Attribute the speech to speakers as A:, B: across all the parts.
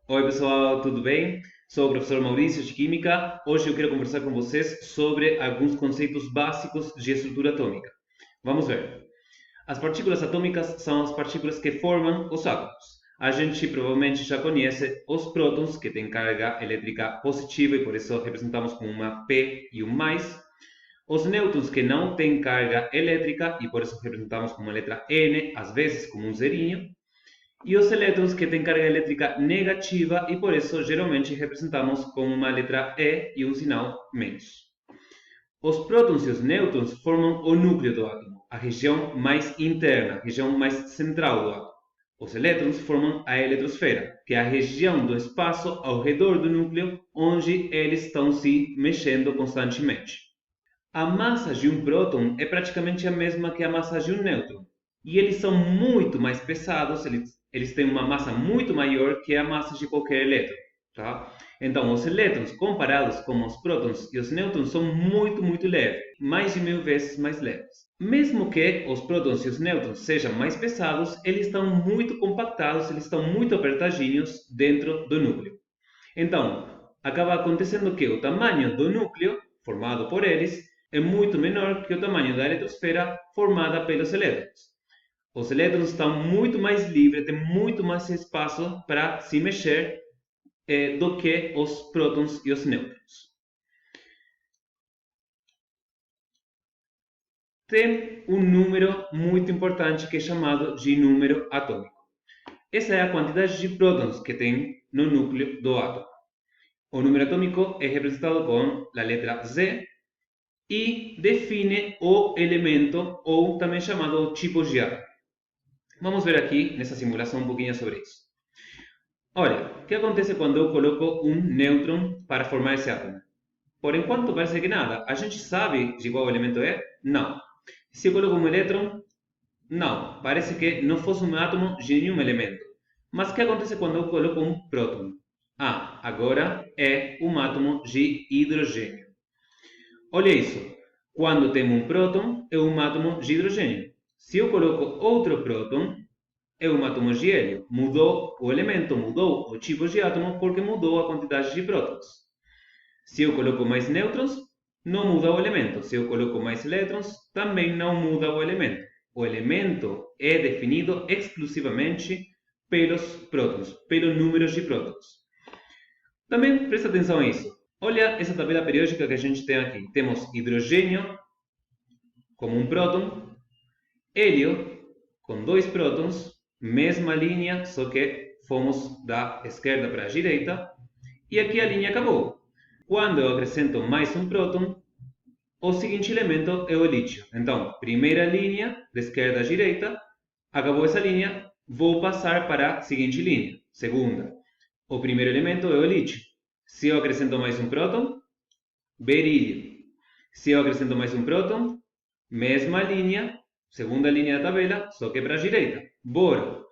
A: Oi, pessoal, tudo bem? Sou o professor Maurício de Química. Hoje eu quero conversar com vocês sobre alguns conceitos básicos de estrutura atômica. Vamos ver. As partículas atômicas são as partículas que formam os átomos. A gente provavelmente já conhece os prótons, que têm carga elétrica positiva e por isso representamos com uma P e um mais. Os nêutrons, que não têm carga elétrica e por isso representamos com uma letra N, às vezes com um zerinho. E os elétrons, que têm carga elétrica negativa e por isso geralmente representamos com uma letra E e um sinal menos. Os prótons e os nêutrons formam o núcleo do átomo, a região mais interna, a região mais central do átomo. Os elétrons formam a eletrosfera, que é a região do espaço ao redor do núcleo onde eles estão se mexendo constantemente. A massa de um próton é praticamente a mesma que a massa de um nêutron. E eles são muito mais pesados, eles têm uma massa muito maior que a massa de qualquer elétron. Tá? Então, os elétrons, comparados com os prótons e os nêutrons, são muito leves, mais de 1000 vezes mais leves. Mesmo que os prótons e os nêutrons sejam mais pesados, eles estão muito compactados, eles estão muito apertadinhos dentro do núcleo. Então, acaba acontecendo que o tamanho do núcleo, formado por eles, é muito menor que o tamanho da eletrosfera formada pelos elétrons. Os elétrons estão muito mais livres, têm muito mais espaço para se mexer do que os prótons e os nêutrons. Tem um número muito importante que é chamado de número atômico. Essa é a quantidade de prótons que tem no núcleo do átomo. O número atômico é representado com a letra Z e define o elemento, ou também chamado tipo de átomo. Vamos ver aqui nessa simulação um pouquinho sobre isso. Olha, o que acontece quando eu coloco um nêutron para formar esse átomo? Por enquanto parece que nada. A gente sabe de qual elemento é? Não. Se eu coloco um elétron? Não. Parece que não fosse um átomo de nenhum elemento. Mas o que acontece quando eu coloco um próton? Ah, agora é um átomo de hidrogênio. Olha isso. Quando tem um próton, é um átomo de hidrogênio. Se eu coloco outro próton, é um átomo de hélio. Mudou o elemento, mudou o tipo de átomo porque mudou a quantidade de prótons. Se eu coloco mais nêutrons, não muda o elemento. Se eu coloco mais elétrons, também não muda o elemento. O elemento é definido exclusivamente pelos prótons, pelos números de prótons. Também presta atenção a isso. Olha essa tabela periódica que a gente tem aqui. Temos hidrogênio como um próton, hélio com 2 prótons, mesma linha, só que fomos da esquerda para a direita, e aqui a linha acabou. Quando eu acrescento mais um próton, o seguinte elemento é o lítio. Então, primeira linha, de esquerda à direita, acabou essa linha, vou passar para a seguinte linha, segunda. O primeiro elemento é o lítio. Se eu acrescento mais um próton, berílio. Se eu acrescento mais um próton, mesma linha, segunda linha da tabela, só que para a direita, boro.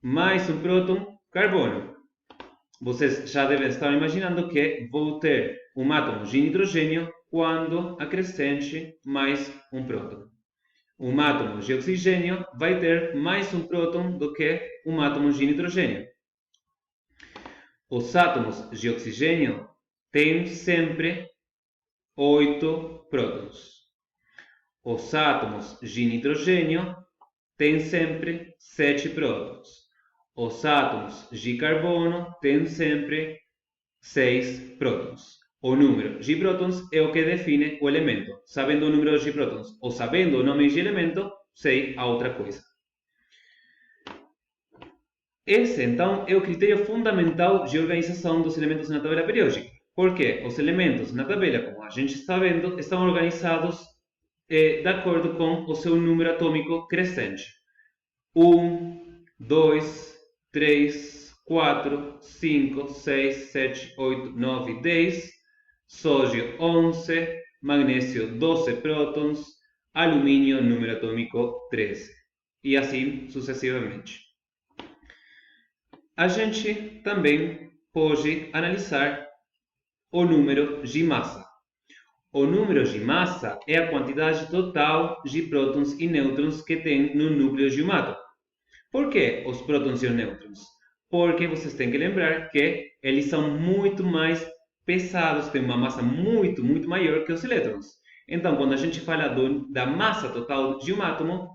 A: Mais um próton, carbono. Vocês já devem estar imaginando que vou ter um átomo de nitrogênio quando acrescente mais um próton. Um átomo de oxigênio vai ter mais um próton do que um átomo de nitrogênio. Os átomos de oxigênio têm sempre 8 prótons. Os átomos de nitrogênio têm sempre 7 prótons. Os átomos de carbono têm sempre 6 prótons. O número de prótons é o que define o elemento. Sabendo o número de prótons ou sabendo o nome de elemento, sei a outra coisa. Esse, então, é o critério fundamental de organização dos elementos na tabela periódica, porque os elementos na tabela, como a gente está vendo, estão organizados de acordo com o seu número atômico crescente. 1, 2, 3, 4, 5, 6, 7, 8, 9, 10, sódio 11, magnésio 12 prótons, alumínio número atômico 13, e assim sucessivamente. A gente também pode analisar o número de massa. O número de massa é a quantidade total de prótons e nêutrons que tem no núcleo de um átomo. Por que os prótons e os nêutrons? porque vocês têm que lembrar que eles são muito mais pesados, têm uma massa muito maior que os elétrons. Então, quando a gente fala da massa total de um átomo,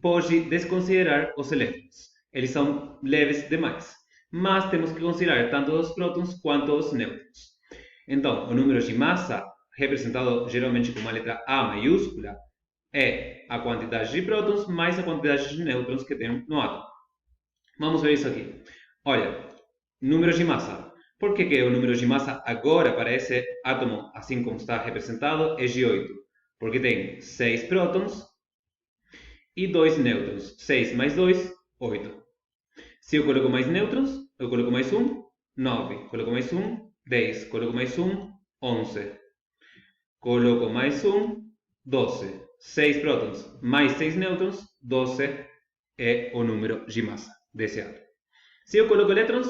A: pode desconsiderar os elétrons. Eles são leves demais. Mas temos que considerar tanto os prótons quanto os nêutrons. Então, o número de massa, representado geralmente com uma letra A maiúscula, é a quantidade de prótons mais a quantidade de nêutrons que tem no átomo. Vamos ver isso aqui. Olha, números de massa. Por que o número de massa agora para esse átomo, assim como está representado, é de 8? Porque tem 6 prótons e 2 nêutrons. 6 mais 2, 8. Se eu coloco mais nêutrons, eu coloco mais 1, 9. Coloco mais 1, 10. Coloco mais 1, 11. Coloco mais 1, 12. 6 prótons mais 6 nêutrons, 12 é o número de massa desse átomo. Se eu coloco elétrons,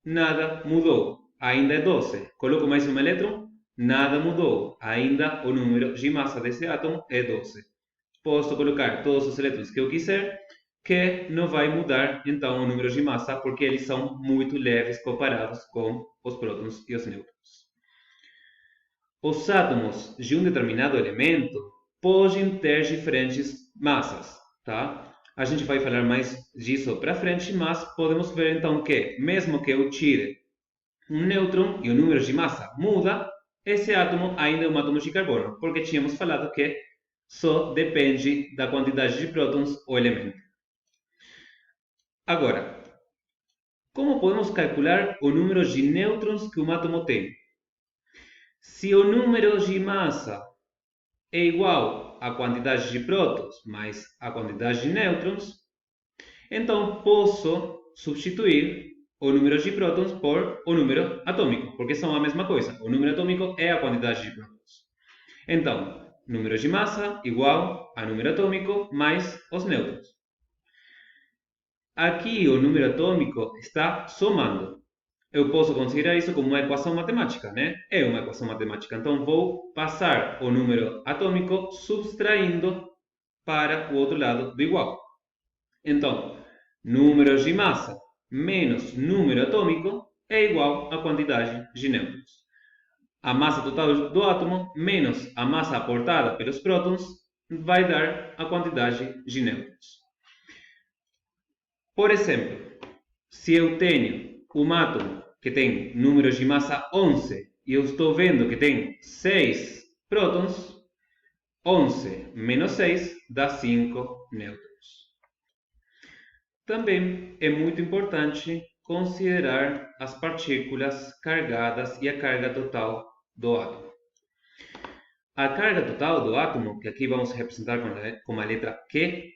A: nada mudou. Ainda é 12. Coloco mais um elétron, nada mudou. Ainda o número de massa desse átomo é 12. Posso colocar todos os elétrons que eu quiser, que não vai mudar então o número de massa, porque eles são muito leves comparados com os prótons e os nêutrons. Os átomos de um determinado elemento podem ter diferentes massas, tá? A gente vai falar mais disso para frente, mas podemos ver então que, mesmo que eu tire um nêutron e o número de massa muda, esse átomo ainda é um átomo de carbono, porque tínhamos falado que só depende da quantidade de prótons o elemento. Agora, como podemos calcular o número de nêutrons que um átomo tem? Se o número de massa é igual à quantidade de prótons mais a quantidade de nêutrons, então posso substituir o número de prótons por o número atômico, porque são a mesma coisa. O número atômico é a quantidade de prótons. Então, número de massa igual a número atômico mais os nêutrons. Aqui o número atômico está somando. Eu posso considerar isso como uma equação matemática, né? É uma equação matemática. Então, vou passar o número atômico subtraindo para o outro lado do igual. Então, número de massa menos número atômico é igual à quantidade de nêutrons. A massa total do átomo menos a massa aportada pelos prótons vai dar a quantidade de nêutrons. Por exemplo, se eu tenho um átomo que tem número de massa 11 e eu estou vendo que tem 6 prótons, 11 menos 6 dá 5 nêutrons. Também é muito importante considerar as partículas carregadas e a carga total do átomo. A carga total do átomo, que aqui vamos representar com a letra Q,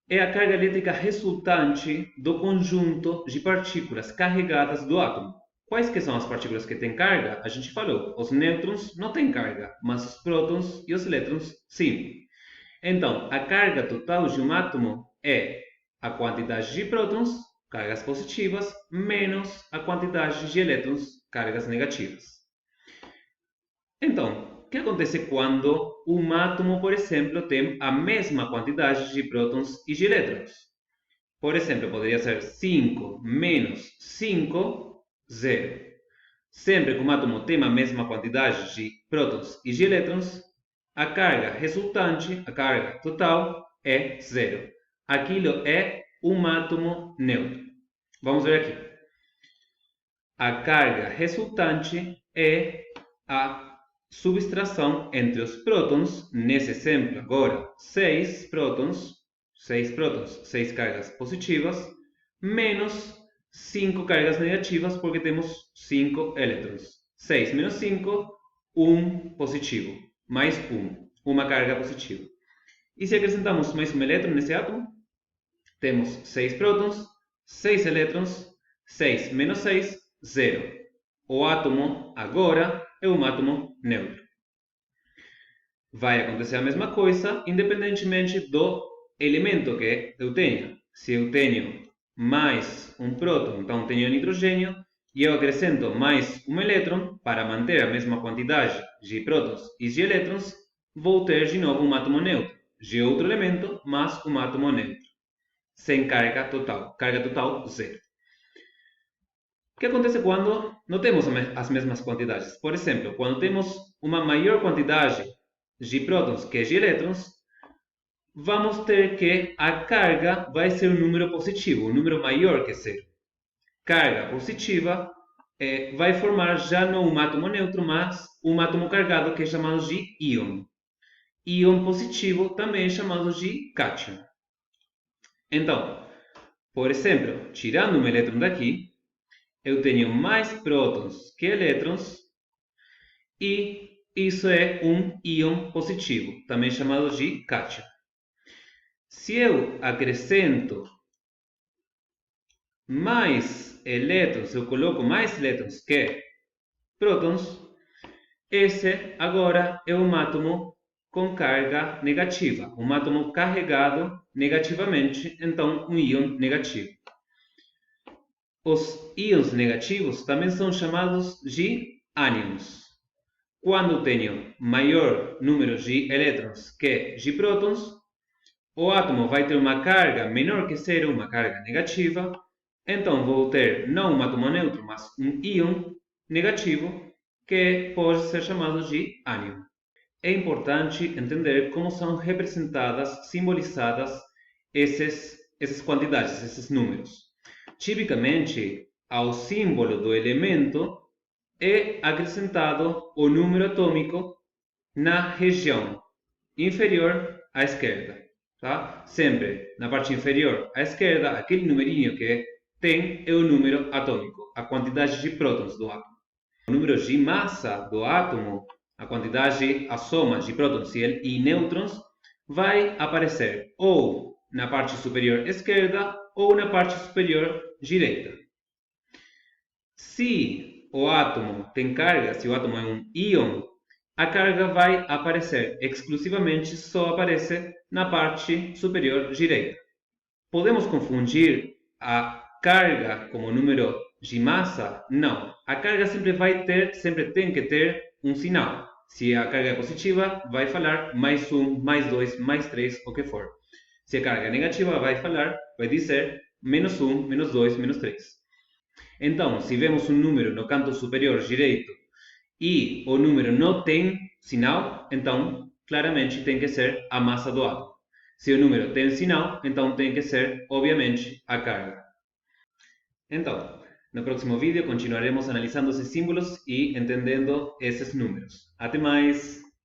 A: é a carga elétrica resultante do conjunto de partículas carregadas do átomo. Quais que são as partículas que têm carga? A gente falou, os nêutrons não têm carga, mas os prótons e os elétrons sim. Então, a carga total de um átomo é a quantidade de prótons, cargas positivas, menos a quantidade de elétrons, cargas negativas. Então, o que acontece quando um átomo, por exemplo, tem a mesma quantidade de prótons e de elétrons? Por exemplo, poderia ser 5 menos 5, 0. Sempre que um átomo tem a mesma quantidade de prótons e de elétrons, a carga resultante, a carga total, é 0. Aquilo é um átomo neutro. Vamos ver aqui. A carga resultante é a subtração entre os prótons, nesse exemplo agora, 6 prótons, 6 cargas positivas, menos 5 cargas negativas, porque temos 5 elétrons. 6 menos 5, 1 positivo, mais 1, uma carga positiva. E se acrescentamos mais um elétron nesse átomo, temos 6 prótons, 6 elétrons, 6 menos 6, 0. O átomo agora é um átomo neutro. Vai acontecer a mesma coisa independentemente do elemento que eu tenha. Se eu tenho mais um próton, então tenho nitrogênio, e eu acrescento mais um elétron para manter a mesma quantidade de prótons e de elétrons, vou ter de novo um átomo neutro, de outro elemento, mas um átomo neutro, sem carga total 0. O que acontece quando não temos as mesmas quantidades? Por exemplo, quando temos uma maior quantidade de prótons que de elétrons, vamos ter que a carga vai ser um número positivo, um número maior que zero. Carga positiva vai formar já não um átomo neutro, mas um átomo cargado que é chamado de íon. Íon positivo também é chamado de cátion. Então, por exemplo, tirando um elétron daqui, eu tenho mais prótons que elétrons e isso é um íon positivo, também chamado de cátion. Se eu acrescento mais elétrons, eu coloco mais elétrons que prótons, esse agora é um átomo com carga negativa, um átomo carregado negativamente, então um íon negativo. Os íons negativos também são chamados de ânions. Quando tenho maior número de elétrons que de prótons, o átomo vai ter uma carga menor que zero, uma carga negativa, então vou ter não um átomo neutro, mas um íon negativo, que pode ser chamado de ânion. É importante entender como são representadas, simbolizadas essas quantidades, esses números. Tipicamente, ao símbolo do elemento é acrescentado o número atômico na região inferior à esquerda. Tá? Sempre na parte inferior à esquerda, aquele numerinho que tem é o número atômico, a quantidade de prótons do átomo. O número de massa do átomo, a quantidade, a soma de prótons e nêutrons, vai aparecer ou na parte superior esquerda ou na parte superior direita. Se o átomo tem carga, se o átomo é um íon, a carga vai aparecer exclusivamente, só aparece na parte superior direita. Podemos confundir a carga como número de massa? Não. A carga sempre tem que ter um sinal. Se a carga é positiva, vai falar mais 1, mais 2, mais 3, o que for. Se a carga é negativa, vai dizer menos 1, menos 2, menos 3. Então, se vemos um número no canto superior direito e o número não tem sinal, então claramente tem que ser a massa do átomo. Se o número tem sinal, então tem que ser, obviamente, a carga. Então, no próximo vídeo continuaremos analisando esses símbolos e entendendo esses números. Até mais!